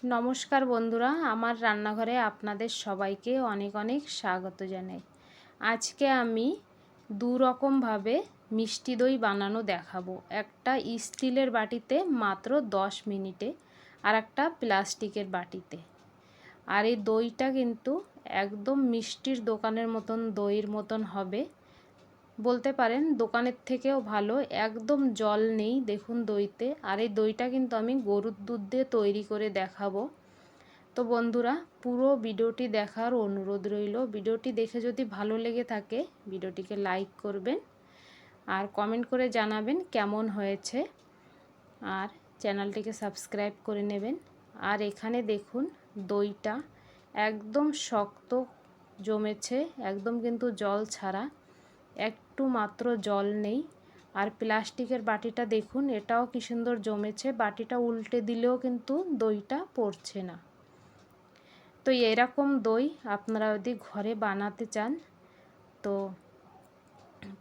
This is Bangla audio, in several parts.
নমস্কার বন্ধুরা, আমার রান্নাঘরে আপনাদের সবাইকে অনেক অনেক স্বাগত জানাই। আজকে আমি দু রকমভাবে মিষ্টি দই বানানো দেখাবো। একটা স্টিলের বাটিতে মাত্র 10 মিনিটে, আর একটা প্লাস্টিকের বাটিতে। আর এই দইটা কিন্তু একদম মিষ্টির দোকানের মতন দইয়ের মতন হবে, বলতে পারেন দোকানের থেকেও ভালো। একদম জল নেই দেখুন দইতে। আর এই দইটা কিন্তু আমি গরুর দুধ দিয়ে তৈরি করে দেখাবো। তো বন্ধুরা, পুরো ভিডিওটি দেখার অনুরোধ রইল। ভিডিওটি দেখে যদি ভালো লেগে থাকে ভিডিওটিকে লাইক করবেন আর কমেন্ট করে জানাবেন কেমন হয়েছে, আর চ্যানেলটিকে সাবস্ক্রাইব করে নেবেন। আর এখানে দেখুন দইটা একদম শক্ত জমেছে, একদম কিন্তু জল ছাড়া, একটু মাত্র জল নেই। আর প্লাস্টিকের বাটিটা দেখুন, এটাও কি সুন্দর জমেছে। বাটিটা উল্টে দিলেও কিন্তু দইটা পড়ছে না। তো এরকম দই আপনারা যদি ঘরে বানাতে চান তো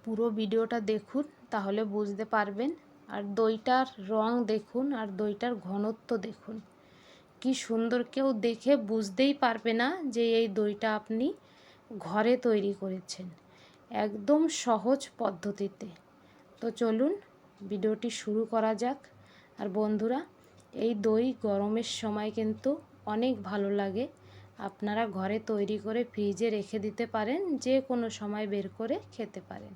পুরো ভিডিওটা দেখুন, তাহলে বুঝতে পারবেন। আর দইটার রং দেখুন, আর দইটার ঘনত্ব দেখুন, কি সুন্দর। কেউ দেখে বুঝতেই পারবে না যে এই দইটা আপনি ঘরে তৈরি করেছেন, একদম সহজ পদ্ধতিতে। তো চলুন ভিডিওটি শুরু করা যাক। আর বন্ধুরা, এই দই গরমের সময় কিন্তু অনেক ভালো লাগে। আপনারা ঘরে তৈরি করে ফ্রিজে রেখে দিতে পারেন, যে কোনো সময় বের করে খেতে পারেন।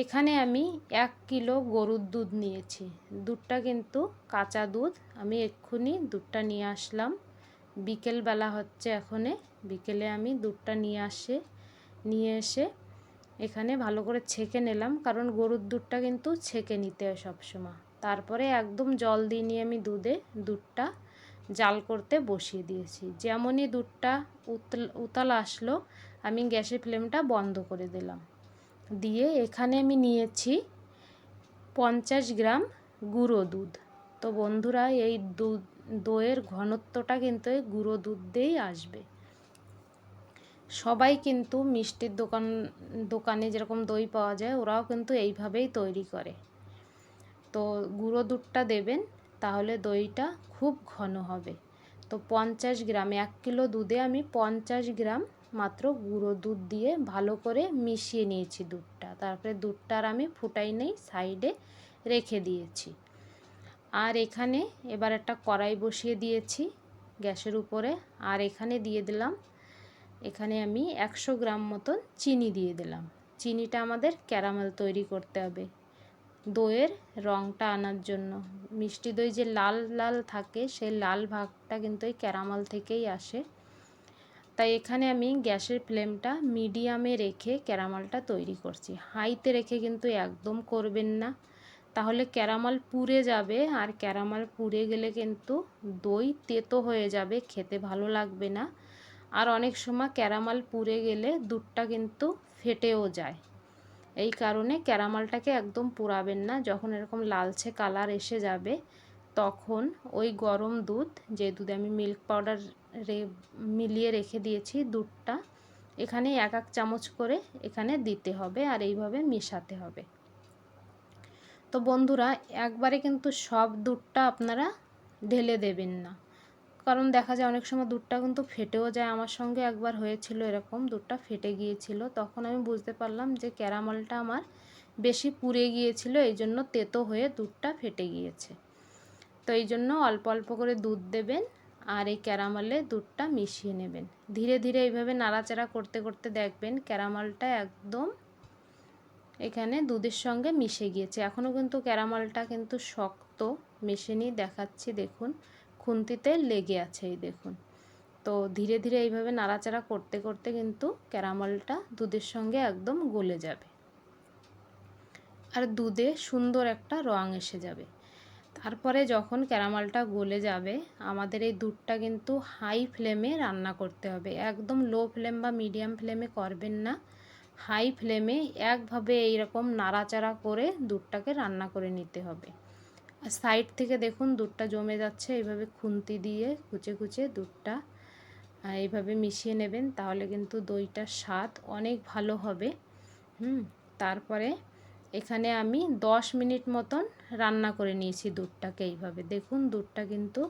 এখানে আমি 1 কিলো গরুর দুধ নিয়েছি। দুধটা কিন্তু কাঁচা দুধ, আমি এক্ষুনি দুধটা নিয়ে আসলাম। বিকেলবেলা হচ্ছে এখনে, বিকেলে আমি দুধটা নিয়ে এসে এখানে ভালো করে ছেঁকে নিলাম, কারণ গরুর দুধটা কিন্তু ছেঁকে নিতে হয় সবসময়। তারপরে একদম জল দিয়ে নিয়ে আমি দুধটা জাল করতে বসিয়ে দিয়েছি। যেমনই দুধটা উতাল আসলো, আমি গ্যাসের ফ্লেমটা বন্ধ করে দিলাম। দিয়ে এখানে আমি নিয়েছি 50 গ্রাম গুঁড়ো দুধ। তো বন্ধুরা, এই দইয়ের ঘনত্বটা কিন্তু এই গুঁড়ো দুধ দিয়েই আসবে। সবাই কিন্তু মিষ্টির দোকানে যেরকম দই পাওয়া যায়, ওরাও কিন্তু এইভাবেই তৈরি করে। তো গুঁড়ো দুধটা দেবেন, তাহলে দইটা খুব ঘন হবে। তো 50 গ্রাম, 1 কিলো দুধে আমি 50 গ্রাম মাত্র গুঁড়ো দুধ দিয়ে ভালো করে মিশিয়ে নিয়েছি দুধটা। তারপরে দুধটা আর আমি ফুটাই নেই, সাইডে রেখে দিয়েছি। আর এখানে এবার একটা কড়াই বসিয়ে দিয়েছি গ্যাসের উপরে। আর এখানে দিয়ে দিলাম, এখানে আমি 100 গ্রাম মতন চিনি দিয়ে দিলাম। চিনিটা আমাদের ক্যারামেল তৈরি করতে হবে দইয়ের রঙটা আনার জন্য। মিষ্টি দই যে লাল লাল থাকে, সেই লাল ভাগটা কিন্তু এই ক্যারামেল থেকেই আসে। তাই এখানে আমি গ্যাসের ফ্লেমটা মিডিয়ামে রেখে ক্যারামেলটা তৈরি করছি। হাইতে রেখে কিন্তু একদম করবেন না, তাহলে ক্যারামেল পুড়ে যাবে। আর ক্যারামেল পুড়ে গেলে কিন্তু দই তেতো হয়ে যাবে, খেতে ভালো লাগবে না। আর অনেক সময় ক্যারামেল পুড়ে গেলে দুধটা কিন্তু ফেটেও যায়। এই কারণে ক্যারামেলটাকে একদম পোড়াবেন না। যখন এরকম লালচে কালার এসে যাবে, তখন ওই গরম দুধ, যে দুধে আমি মিল্ক পাউডার মিলিয়ে রেখে দিয়েছি, দুধটা এখানে 1 চামচ করে এখানে দিতে হবে, আর এইভাবে মেশাতে হবে। তো বন্ধুরা, একবারে কিন্তু সব দুধটা আপনারা ঢেলে দেবেন না, কারণ দেখা যায় অনেক সময় দুধটা কিন্তু ফেটেও যায়। আমার সঙ্গে একবার হয়েছিল এরকম, দুধটা ফেটে গিয়েছিল। তখন আমি বুঝতে পারলাম যে ক্যারামেলটা আমার বেশি পুড়ে গিয়েছিল, এই জন্য তেতো হয়ে দুধটা ফেটে গিয়েছে। তো এই জন্য অল্প অল্প করে দুধ দেবেন, আর এই ক্যারামেলে দুধটা মিশিয়ে নেবেন। ধীরে ধীরে এইভাবে নাড়াচাড়া করতে করতে দেখবেন ক্যারামেলটা একদম এখানে দুধের সঙ্গে মিশে গিয়েছে। এখনও কিন্তু ক্যারামেলটা কিন্তু শক্ত, মেশানি দেখাচ্ছি দেখুন, খুন্তিতে লেগে আছে এই দেখুন। তো ধীরে ধীরে এইভাবে নাড়াচাড়া করতে করতে কিন্তু ক্যারামেলটা দুধের সঙ্গে একদম গলে যাবে, আর দুধে সুন্দর একটা রং এসে যাবে। তারপরে যখন ক্যারামেলটা গলে যাবে, আমাদের এই দুধটা কিন্তু হাই ফ্লেমে রান্না করতে হবে। একদম লো ফ্লেম বা মিডিয়াম ফ্লেমে করবেন না, হাই ফ্লেমে একভাবে এইরকম নাড়াচাড়া করে দুধটাকে রান্না করে নিতে হবে। আর সাইড থেকে দেখুন দুধটা জমে যাচ্ছে, এইভাবে খুন্তি দিয়ে কুচে কুচে দুধটা এইভাবে মিশিয়ে নেবেন, তাহলে কিন্তু দইটার স্বাদ অনেক ভালো হবে। তারপরে এখানে আমি 10 মিনিট মতন রান্না করে নিয়েছি দুধটাকে। এইভাবে দেখুন দুধটা কিন্তু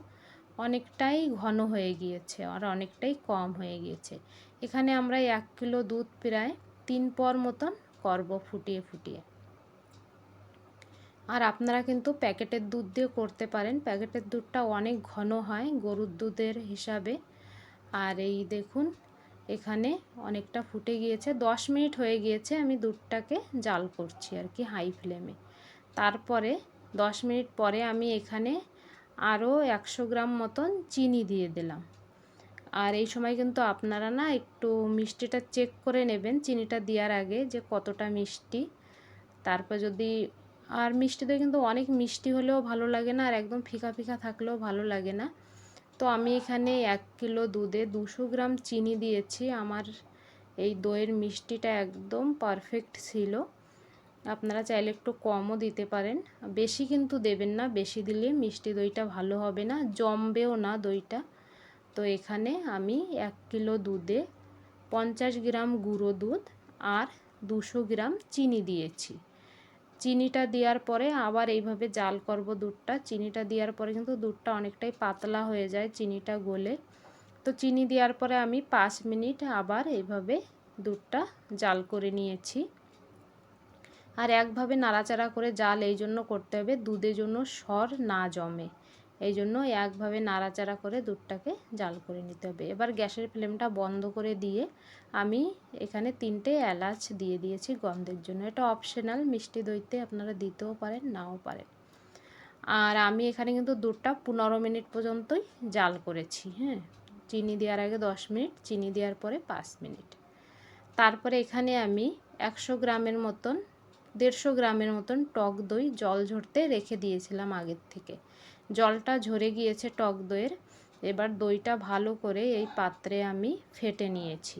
অনেকটাই ঘন হয়ে গিয়েছে আর অনেকটাই কম হয়ে গিয়েছে। এখানে আমরা 1 কিলো দুধ প্রায় 3 পর মতন করব ফুটিয়ে ফুটিয়ে। আর আপনারা কিন্তু প্যাকেটের দুধ দিয়ে করতে পারেন, প্যাকেটের দুধটা অনেক ঘন হয় গরুর দুধের হিসাবে। আর এই দেখুন এখানে অনেকটা ফুটে গিয়েছে, 10 মিনিট হয়ে গিয়েছে আমি দুধটাকে জাল করছি আর কি হাই ফ্লেমে। তারপরে 10 মিনিট পরে আমি এখানে আরও 100 গ্রাম মতন চিনি দিয়ে দিলাম। আর এই সময় কিন্তু আপনারা না একটু মিষ্টিটা চেক করে নেবেন চিনিটা দেওয়ার আগে যে কতটা মিষ্টি। তারপর যদি আর মিষ্টি দই কিন্তু অনেক মিষ্টি হলেও ভালো লাগে না, আর একদম ফিকা ফিকা থাকলেও ভালো লাগে না। তো আমি এখানে 1 কিলো দুধে 200 গ্রাম চিনি দিয়েছি। আমার এই দইয়ের মিষ্টিটা একদম পারফেক্ট ছিল। আপনারা চাইলে একটু কমও দিতে পারেন, বেশি কিন্তু দেবেন না, বেশি দিলে মিষ্টি দইটা ভালো হবে না, জমবেও না দইটা। তো এখানে আমি 1 কিলো দুধে 50 গ্রাম গুঁড়ো দুধ আর 200 গ্রাম চিনি দিয়েছি। চিনিটা দেওয়ার পরে আবার এইভাবে জাল করব দুধটা। চিনিটা দেওয়ার পরে কিন্তু দুধটা অনেকটাই পাতলা হয়ে যায় চিনিটা গলে। তো চিনি দেওয়ার পরে আমি 5 মিনিট আবার এইভাবে দুধটা জাল করে নিয়েছি। আর একভাবে নাড়াচাড়া করে জাল এই জন্য করতে হবে দুধের জন্য সর না জমে, এই জন্য একভাবে নাড়াচাড়া করে দুধটাকে জাল করে নিতে হবে। এবার গ্যাসের ফ্লেমটা বন্ধ করে দিয়ে আমি এখানে 3টে এলাচ দিয়ে দিয়েছি গন্ধের জন্য। এটা অপশনাল, মিষ্টি দইতে আপনারা দিতেও পারেন নাও পারেন। আর আমি এখানে কিন্তু দুধটা 15 মিনিট পর্যন্তই জাল করেছি। হ্যাঁ, চিনি দেওয়ার আগে 10 মিনিট, চিনি দেওয়ার পরে 5 মিনিট। তারপরে এখানে আমি 100 গ্রামের মতন 150 গ্রামের মতন টক দই জল ঝরতে রেখে দিয়েছিলাম আগের থেকে। জলটা ঝরে গিয়েছে টক দইয়ের। এবার দইটা ভালো করে এই পাত্রে আমি ফেটে নিয়েছি।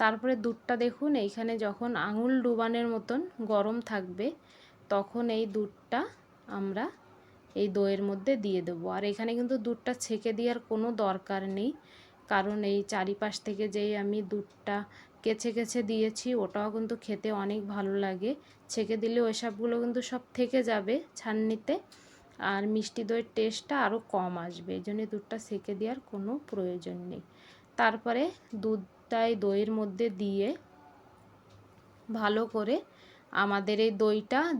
তারপরে দুধটা দেখুন এইখানে যখন আঙুল ডুবানোর মতন গরম থাকবে তখন এই দুধটা আমরা এই দইয়ের মধ্যে দিয়ে দেবো। আর এখানে কিন্তু দুধটা ছেঁকে দেওয়ার কোনো দরকার নেই, কারণ এই চারিপাশ থেকে যেই আমি দুধটা কেচে কেচে দিয়েছি ওটাও কিন্তু খেতে অনেক ভালো লাগে। ছেঁকে দিলে ওই সবগুলো কিন্তু সব থেকে যাবে ছাননিতে, আর মিষ্টি দইয়ের টেস্টটা আরও কম আসবে, এই জন্য দুধটা ছেঁকে দেওয়ার কোনো প্রয়োজন নেই। তারপরে দুধটাই দইয়ের মধ্যে দিয়ে ভালো করে আমাদের এই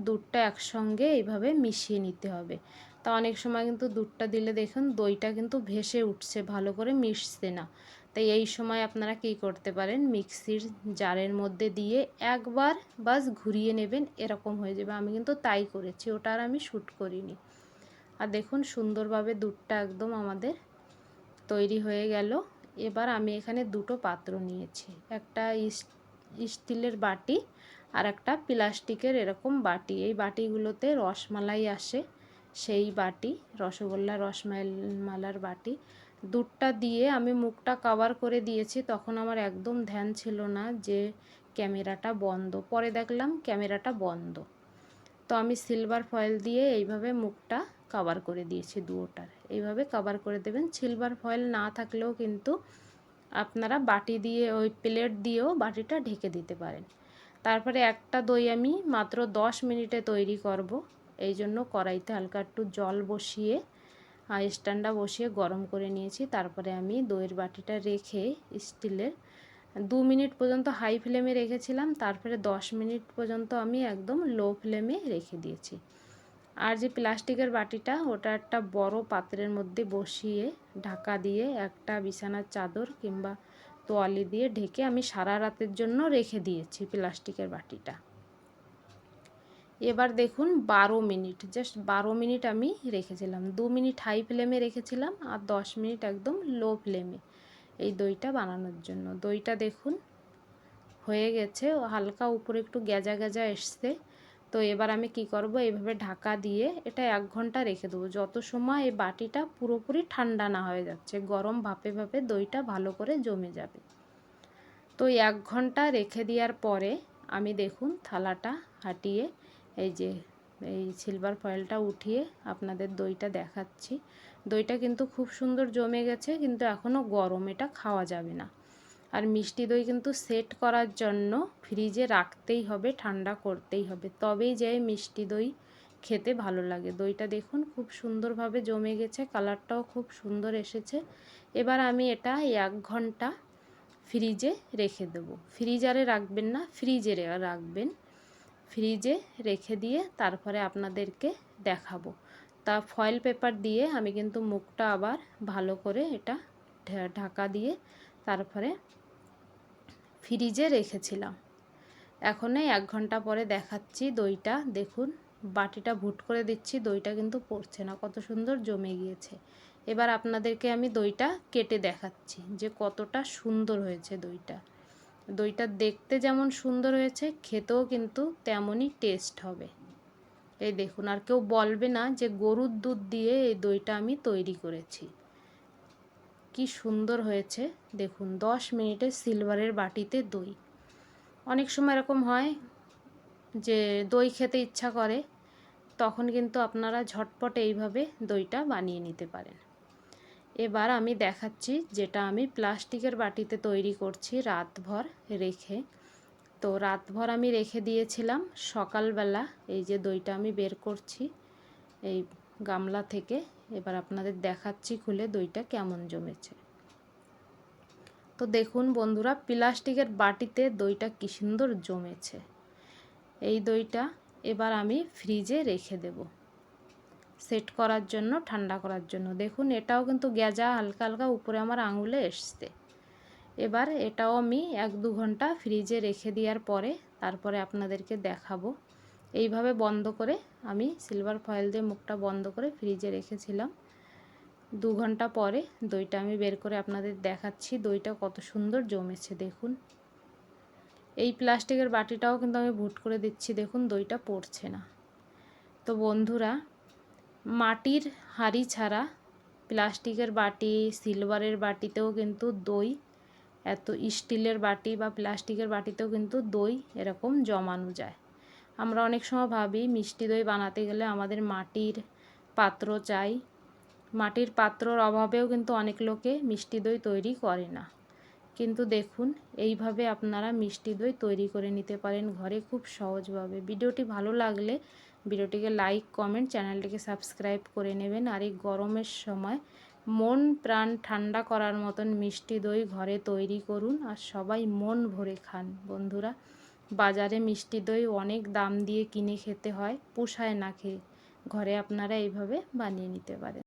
দুধটা একসঙ্গে এইভাবে মিশিয়ে নিতে হবে। তা অনেক সময় কিন্তু দুধটা দিলে দেখুন দইটা কিন্তু ভেসে উঠছে, ভালো করে মিশছে না। তাই এই সময় আপনারা কী করতে পারেন, মিক্সির জারের মধ্যে দিয়ে একবার বাস ঘুরিয়ে নেবেন, এরকম হয়ে যাবে। আমি কিন্তু তাই করেছি, ওটা আর আমি শ্যুট করিনি। আর দেখুন সুন্দরভাবে দুধটা একদম আমাদের তৈরি হয়ে গেল। এবার আমি এখানে 2টো পাত্র নিয়েছি, একটা স্টিলের বাটি আর একটা প্লাস্টিকের এরকম বাটি। এই বাটিগুলোতে রসমালাই আসে, সেই বাটি, রসগোল্লা রসমালার বাটি। দুধটা দিয়ে আমি মুখটা কভার করে দিয়েছি, তখন আমার একদম ধ্যান ছিল না যে ক্যামেরাটা বন্ধ, পরে দেখলাম ক্যামেরাটা বন্ধ। তো আমি সিলভার ফয়েল দিয়ে এইভাবে মুখটা কভার করে দিয়েছি দুটোটার। এইভাবে কভার করে দেবেন। সিলভার ফয়েল না থাকলেও কিন্তু আপনারা বাটি দিয়ে ওই প্লেট দিয়েও বাটিটা ঢেকে দিতে পারেন। তারপরে একটা দই আমি মাত্র 10 মিনিটে তৈরি করব, এই জন্য কড়াইতে হালকা একটু জল বসিয়ে স্ট্যান্ডটা বসিয়ে গরম করে নিয়েছি। তারপরে আমি দইয়ের বাটিটা রেখে স্টিলের 2 মিনিট পর্যন্ত হাই ফ্লেমে রেখেছিলাম, তারপরে 10 মিনিট পর্যন্ত আমি একদম লো ফ্লেমে রেখে দিয়েছি। আর যে প্লাস্টিকের বাটিটা ওটা একটা বড় পাত্রের মধ্যে বসিয়ে ঢাকা দিয়ে একটা বিছানার চাদর কিংবা তোয়ালি দিয়ে ঢেকে আমি সারা রাতের জন্য রেখে দিয়েছি প্লাস্টিকের বাটিটা। এবার দেখুন 12 মিনিট, জাস্ট 12 মিনিট আমি রেখেছিলাম। 2 মিনিট হাই ফ্লেমে রেখেছিলাম আর 10 মিনিট একদম লো ফ্লেমে এই দইটা বানানোর জন্য। দইটা দেখুন হয়ে গেছে, হালকা উপরে একটু গেজা গেজা এসছে। তো এবার আমি কি করব, এইভাবে ঢাকা দিয়ে এটা 1 ঘন্টা রেখে দেবো, যত সময় এই বাটিটা পুরোপুরি ঠান্ডা না হয়ে যাচ্ছে, গরম ভাপে ভাপে দইটা ভালো করে জমে যাবে। তো 1 ঘন্টা রেখে দেওয়ার পরে আমি দেখুন থালাটা হাঁটিয়ে এই সিলভার ফয়েলটা উঠিয়ে আপনাদের দইটা দেখাচ্ছি। দইটা কিন্তু খুব সুন্দর জমে গেছে, কিন্তু এখনও গরম, এটা খাওয়া যাবে না। আর মিষ্টি দই কিন্তু সেট করার জন্য ফ্রিজে রাখতেই হবে, ঠান্ডা করতেই হবে, তবেই যে মিষ্টি দই খেতে ভালো লাগে। দইটা দেখুন খুব সুন্দরভাবে জমে গেছে, কালারটাও খুব সুন্দর এসেছে। এবার আমি এটা 1 ঘন্টা ফ্রিজে রেখে দেবো। ফ্রিজারে রাখবেন না, ফ্রিজে রাখবেন। ফ্রিজে রেখে দিয়ে তারপরে আপনাদেরকে দেখাবো। তা ফয়েল পেপার দিয়ে আমি কিন্তু মুখটা আবার ভালো করে এটা ঢাকা দিয়ে তারপরে ফ্রিজে রেখেছিলাম। এখন 1 ঘন্টা পরে দেখাচ্ছি দইটা। দেখুন বাটিটা ভুট করে দিচ্ছি, দইটা কিন্তু পড়ছে না, কত সুন্দর জমে গিয়েছে। এবার আপনাদেরকে আমি দইটা কেটে দেখাচ্ছি যে কতটা সুন্দর হয়েছে দইটা। দইটা দেখতে যেমন সুন্দর হয়েছে, খেতেও কিন্তু তেমনই টেস্ট হবে। এই দেখুন, আর কেউ বলবে না যে গরুর দুধ দিয়ে এই দইটা আমি তৈরি করেছি। কি সুন্দর হয়েছে দেখুন। 10 মিনিটে সিলভারের বাটিতে দই। অনেক সময় এরকম হয় যে দই খেতে ইচ্ছা করে, তখন কিন্তু আপনারা ঝটপট এইভাবে দইটা বানিয়ে নিতে পারেন। এবার আমি দেখাচ্ছি যেটা আমি প্লাস্টিকের বাটিতে তৈরি করছি রাতভর রেখে। তো রাতভর আমি রেখে দিয়েছিলাম, সকালবেলা এই যে দইটা আমি বের করছি এই গামলা থেকে। এবার আপনাদের দেখাচ্ছি খুলে দইটা কেমন জমেছে। তো দেখুন বন্ধুরা, প্লাস্টিকের বাটিতে দইটা কি সুন্দর জমেছে। এই দইটা এবার আমি ফ্রিজে রেখে দেব সেট করার জন্য, ঠান্ডা করার জন্য। দেখুন এটাও কিন্তু গেজা হালকা হালকা উপরে আমার আঙুলে এসছে। এবার এটাও আমি 1-2 ঘন্টা ফ্রিজে রেখে দেওয়ার পরে তারপরে আপনাদেরকে দেখাবো। এইভাবে বন্ধ করে আমি সিলভার ফয়েল দিয়ে মুখটা বন্ধ করে ফ্রিজে রেখেছিলাম। 2 ঘন্টা পরে দইটা আমি বের করে আপনাদের দেখাচ্ছি দইটা কত সুন্দর জমেছে। দেখুন এই প্লাস্টিকের বাটিটাও কিন্তু আমি ভুট করে দিচ্ছি, দেখুন দইটা পড়ছে না। তো বন্ধুরা, মাটির হাঁড়ি ছাড়া প্লাস্টিকের বাটি, সিলভারের বাটিতেও কিন্তু দই, এত স্টিলের বাটি বা প্লাস্টিকের বাটিতেও কিন্তু দই এরকম জমানো যায়। আমরা অনেক সময় ভাবি মিষ্টি দই বানাতে গেলে আমাদের মাটির পাত্র চাই। মাটির পাত্রর অভাবেও কিন্তু অনেক লোকে মিষ্টি দই তৈরি করে না। কিন্তু দেখুন এইভাবে আপনারা মিষ্টি দই তৈরি করে নিতে পারেন ঘরে খুব সহজভাবে। ভিডিওটি ভালো লাগলে ভিডিওটিকে লাইক, কমেন্ট, চ্যানেলটিকে সাবস্ক্রাইব করে নেবেন। আর এই গরমের সময় মন প্রাণ ঠান্ডা করার মতন মিষ্টি দই ঘরে তৈরি করুন আর সবাই মন ভরে খান। বন্ধুরা, বাজারে মিষ্টি দই অনেক দাম দিয়ে কিনে খেতে হয়, পোষায় না খেয়ে। ঘরে আপনারা এইভাবে বানিয়ে নিতে পারেন।